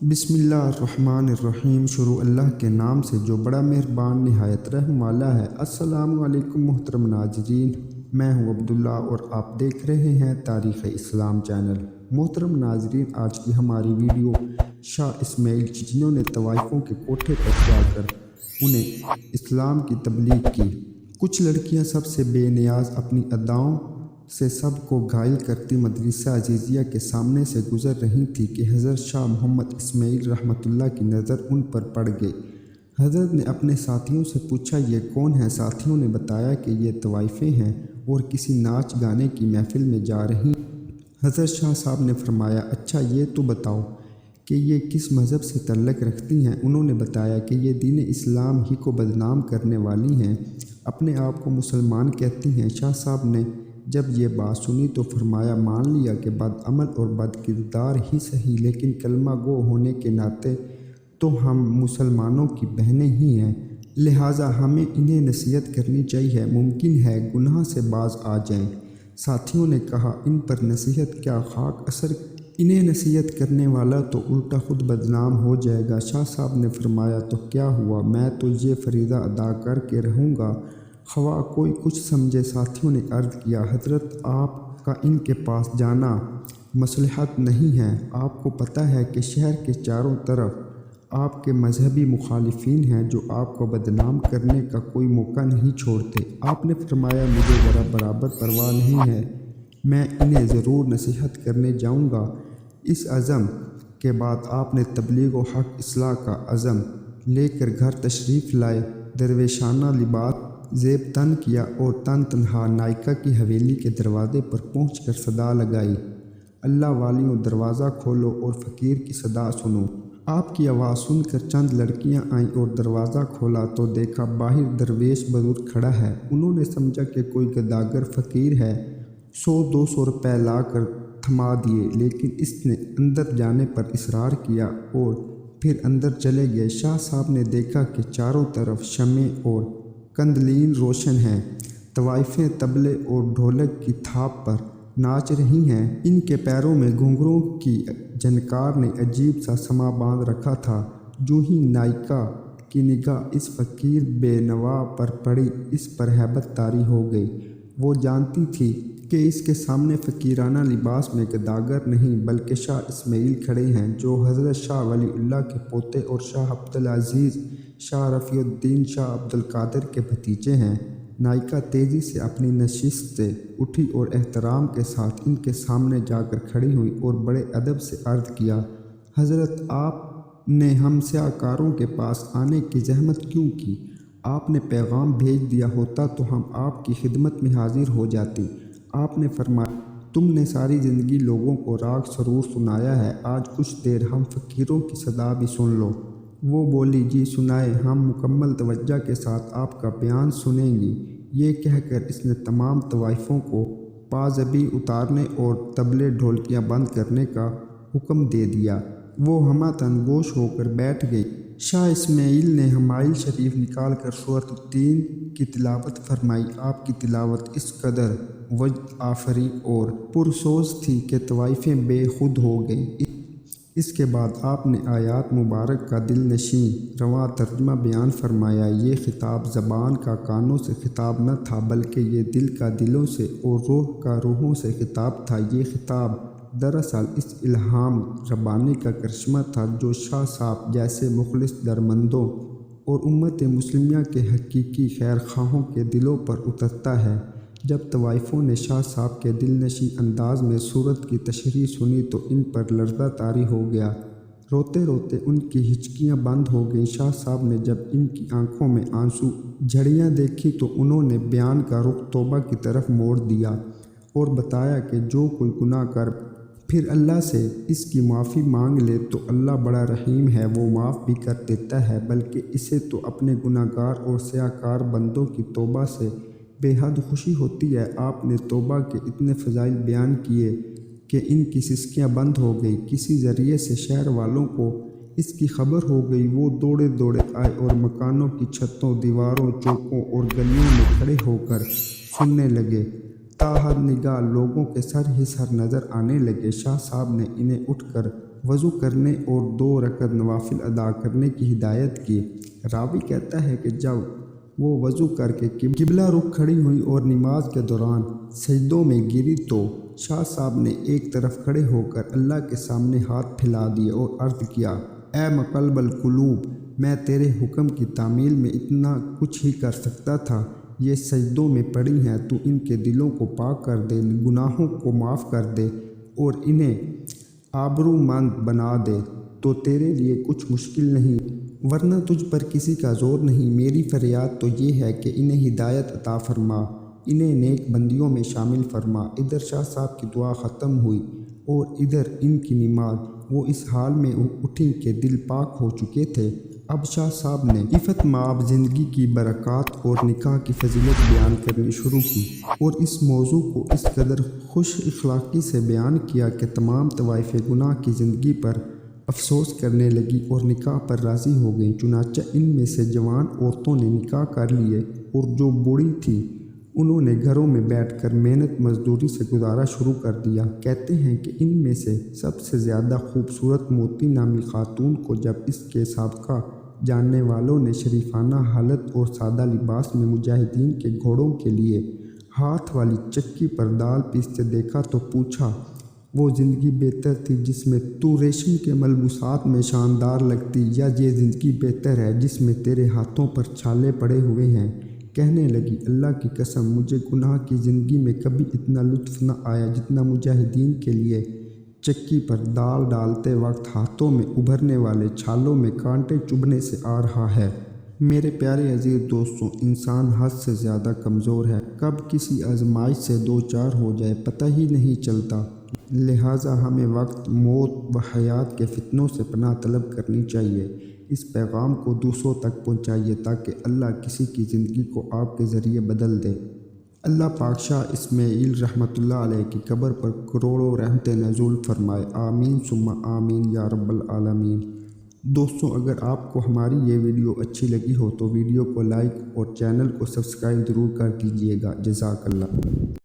بسم اللہ الرحمن الرحیم۔ شروع اللہ کے نام سے جو بڑا مہربان نہایت رحم والا ہے۔ السلام علیکم محترم ناظرین، میں ہوں عبداللہ اور آپ دیکھ رہے ہیں تاریخ اسلام چینل۔ محترم ناظرین، آج کی ہماری ویڈیو شاہ اسماعیل جنہوں نے طوائفوں کے کوٹھے پر جا کر انہیں اسلام کی تبلیغ کی۔ کچھ لڑکیاں سب سے بے نیاز اپنی اداؤں سے سب کو گھائل کرتی مدرسہ عزیزیہ کے سامنے سے گزر رہی تھی کہ حضرت شاہ محمد اسماعیل رحمۃ اللہ کی نظر ان پر پڑ گئی۔ حضرت نے اپنے ساتھیوں سے پوچھا، یہ کون ہیں؟ ساتھیوں نے بتایا کہ یہ طوائفیں ہیں اور کسی ناچ گانے کی محفل میں جا رہی ہیں۔ حضرت شاہ صاحب نے فرمایا، اچھا یہ تو بتاؤ کہ یہ کس مذہب سے تعلق رکھتی ہیں؟ انہوں نے بتایا کہ یہ دین اسلام ہی کو بدنام کرنے والی ہیں، اپنے آپ کو مسلمان کہتی ہیں۔ شاہ صاحب نے جب یہ بات سنی تو فرمایا، مان لیا کہ بد عمل اور بد کردار ہی صحیح، لیکن کلمہ گو ہونے کے ناطے تو ہم مسلمانوں کی بہنیں ہی ہیں، لہٰذا ہمیں انہیں نصیحت کرنی چاہیے، ممکن ہے گناہ سے باز آ جائیں۔ ساتھیوں نے کہا، ان پر نصیحت کیا، خاک اثر انہیں نصیحت کرنے والا تو الٹا خود بدنام ہو جائے گا۔ شاہ صاحب نے فرمایا، تو کیا ہوا، میں تو یہ فریضہ ادا کر کے رہوں گا، خواہ کوئی کچھ سمجھے۔ ساتھیوں نے عرض کیا، حضرت آپ کا ان کے پاس جانا مصلحت نہیں ہے، آپ کو پتہ ہے کہ شہر کے چاروں طرف آپ کے مذہبی مخالفین ہیں جو آپ کو بدنام کرنے کا کوئی موقع نہیں چھوڑتے۔ آپ نے فرمایا، مجھے ذرا برابر پرواہ نہیں ہے، میں انہیں ضرور نصیحت کرنے جاؤں گا۔ اس عزم کے بعد آپ نے تبلیغ و حق اصلاح کا عزم لے کر گھر تشریف لائے، درویشانہ لباس زیب تن کیا اور تن تنہا نائکا کی حویلی کے دروازے پر پہنچ کر صدا لگائی، اللہ والیوں دروازہ کھولو اور فقیر کی صدا سنو۔ آپ کی آواز سن کر چند لڑکیاں آئیں اور دروازہ کھولا تو دیکھا باہر درویش بزرگ کھڑا ہے۔ انہوں نے سمجھا کہ کوئی گداگر فقیر ہے، 100-200 روپے لا کر تھما دیے، لیکن اس نے اندر جانے پر اصرار کیا اور پھر اندر چلے گئے۔ شاہ صاحب نے دیکھا کہ چاروں طرف شمع اور کندلین روشن ہیں، طوائفیں طبلے اور ڈھولک کی تھاپ پر ناچ رہی ہیں، ان کے پیروں میں گھنگروں کی جھنکار نے عجیب سا سما باندھ رکھا تھا۔ جو ہی نائکا کی نگاہ اس فقیر بے نوا پر پڑی، اس پر ہیبت طاری ہو گئی۔ وہ جانتی تھی کہ اس کے سامنے فقیرانہ لباس میں گداگر نہیں بلکہ شاہ اسماعیل کھڑے ہیں، جو حضرت شاہ ولی اللہ کے پوتے اور شاہ عبدالعزیز شاہ رفیع الدین شاہ عبدالقادر کے بھتیجے ہیں۔ نائکا تیزی سے اپنی نشست سے اٹھی اور احترام کے ساتھ ان کے سامنے جا کر کھڑی ہوئی اور بڑے ادب سے عرض کیا، حضرت آپ نے ہم سیاہ کاروں کے پاس آنے کی زحمت کیوں کی؟ آپ نے پیغام بھیج دیا ہوتا تو ہم آپ کی خدمت میں حاضر ہو جاتے۔ آپ نے فرمایا، تم نے ساری زندگی لوگوں کو راگ سرور سنایا ہے، آج کچھ دیر ہم فقیروں کی صدا بھی سن لو۔ وہ بولی، جی سنائے، ہم مکمل توجہ کے ساتھ آپ کا بیان سنیں گی۔ یہ کہہ کر اس نے تمام طوائفوں کو پازبی اتارنے اور طبلے ڈھولکیاں بند کرنے کا حکم دے دیا۔ وہ ہمہ تن گوش ہو کر بیٹھ گئی۔ شاہ اسماعیل نے حمائل شریف نکال کر سورۃ التین کی تلاوت فرمائی۔ آپ کی تلاوت اس قدر وجد آفریں اور پرسوز تھی کہ طوائفیں بے خود ہو گئیں۔ اس کے بعد آپ نے آیات مبارک کا دل نشیں رواں ترجمہ بیان فرمایا۔ یہ خطاب زبان کا کانوں سے خطاب نہ تھا بلکہ یہ دل کا دلوں سے اور روح کا روحوں سے خطاب تھا۔ یہ خطاب دراصل اس الہام ربانی کا کرشمہ تھا جو شاہ صاحب جیسے مخلص درمندوں اور امت مسلمہ کے حقیقی خیر خواہوں کے دلوں پر اترتا ہے۔ جب طوائفوں نے شاہ صاحب کے دل نشیں انداز میں سورت کی تشریح سنی تو ان پر لرزہ طاری ہو گیا، روتے روتے ان کی ہچکیاں بند ہو گئیں۔ شاہ صاحب نے جب ان کی آنکھوں میں آنسو جھڑیاں دیکھی تو انہوں نے بیان کا رخ توبہ کی طرف موڑ دیا اور بتایا کہ جو کوئی گناہ کر پھر اللہ سے اس کی معافی مانگ لے تو اللہ بڑا رحیم ہے، وہ معاف بھی کر دیتا ہے، بلکہ اسے تو اپنے گناہ گار اور سیاہ کار بندوں کی توبہ سے بے حد خوشی ہوتی ہے۔ آپ نے توبہ کے اتنے فضائل بیان کیے کہ ان کی سسکیاں بند ہو گئی۔ کسی ذریعے سے شہر والوں کو اس کی خبر ہو گئی، وہ دوڑے دوڑے آئے اور مکانوں کی چھتوں، دیواروں، چوکوں اور گلیوں میں کھڑے ہو کر سننے لگے۔ تاحد نگاہ لوگوں کے سر ہی سر نظر آنے لگے۔ شاہ صاحب نے انہیں اٹھ کر وضو کرنے اور 2 رکعت نوافل ادا کرنے کی ہدایت کی۔ راوی کہتا ہے کہ جب وہ وضو کر کے قبلہ رخ کھڑی ہوئی اور نماز کے دوران سجدوں میں گری تو شاہ صاحب نے ایک طرف کھڑے ہو کر اللہ کے سامنے ہاتھ پھیلا دیے اور عرض کیا، اے مقلب القلوب، میں تیرے حکم کی تعمیل میں اتنا کچھ ہی کر سکتا تھا، یہ سجدوں میں پڑی ہیں، تو ان کے دلوں کو پاک کر دے، گناہوں کو معاف کر دے اور انہیں آبرومند بنا دے، تو تیرے لیے کچھ مشکل نہیں، ورنہ تجھ پر کسی کا زور نہیں۔ میری فریاد تو یہ ہے کہ انہیں ہدایت عطا فرما، انہیں نیک بندیوں میں شامل فرما۔ ادھر شاہ صاحب کی دعا ختم ہوئی اور ادھر ان کی نماز۔ وہ اس حال میں اٹھی کہ دل پاک ہو چکے تھے۔ اب شاہ صاحب نے عفت مآب زندگی کی برکات اور نکاح کی فضیلت بیان کرنی شروع کی اور اس موضوع کو اس قدر خوش اخلاقی سے بیان کیا کہ تمام طوائف گناہ کی زندگی پر افسوس کرنے لگی اور نکاح پر راضی ہو گئیں۔ چنانچہ ان میں سے جوان عورتوں نے نکاح کر لیے اور جو بوڑھی تھیں انہوں نے گھروں میں بیٹھ کر محنت مزدوری سے گزارا شروع کر دیا۔ کہتے ہیں کہ ان میں سے سب سے زیادہ خوبصورت موتی نامی خاتون کو جب اس کے سابقہ جاننے والوں نے شریفانہ حالت اور سادہ لباس میں مجاہدین کے گھوڑوں کے لیے ہاتھ والی چکی پر دال پیستے دیکھا تو پوچھا، وہ زندگی بہتر تھی جس میں تو ریشم کے ملبوسات میں شاندار لگتی، یا یہ زندگی بہتر ہے جس میں تیرے ہاتھوں پر چھالے پڑے ہوئے ہیں؟ کہنے لگی، اللہ کی قسم، مجھے گناہ کی زندگی میں کبھی اتنا لطف نہ آیا جتنا مجاہدین کے لیے چکی پر دال ڈالتے وقت ہاتھوں میں ابھرنے والے چھالوں میں کانٹے چبھنے سے آ رہا ہے۔ میرے پیارے عزیز دوستوں، انسان حد سے زیادہ کمزور ہے، کب کسی آزمائش سے دوچار ہو جائے پتہ ہی نہیں چلتا، لہٰذا ہمیں وقت، موت و حیات کے فتنوں سے پناہ طلب کرنی چاہیے۔ اس پیغام کو دوسروں تک پہنچائیے تاکہ اللہ کسی کی زندگی کو آپ کے ذریعے بدل دے۔ اللہ پاک شاہ اسماعیل رحمۃ اللہ علیہ کی قبر پر کروڑوں رحمتیں نزول فرمائے، آمین ثم آمین یا رب العالمین۔ دوستوں، اگر آپ کو ہماری یہ ویڈیو اچھی لگی ہو تو ویڈیو کو لائک اور چینل کو سبسکرائب ضرور کر دیجیے گا۔ جزاک اللہ۔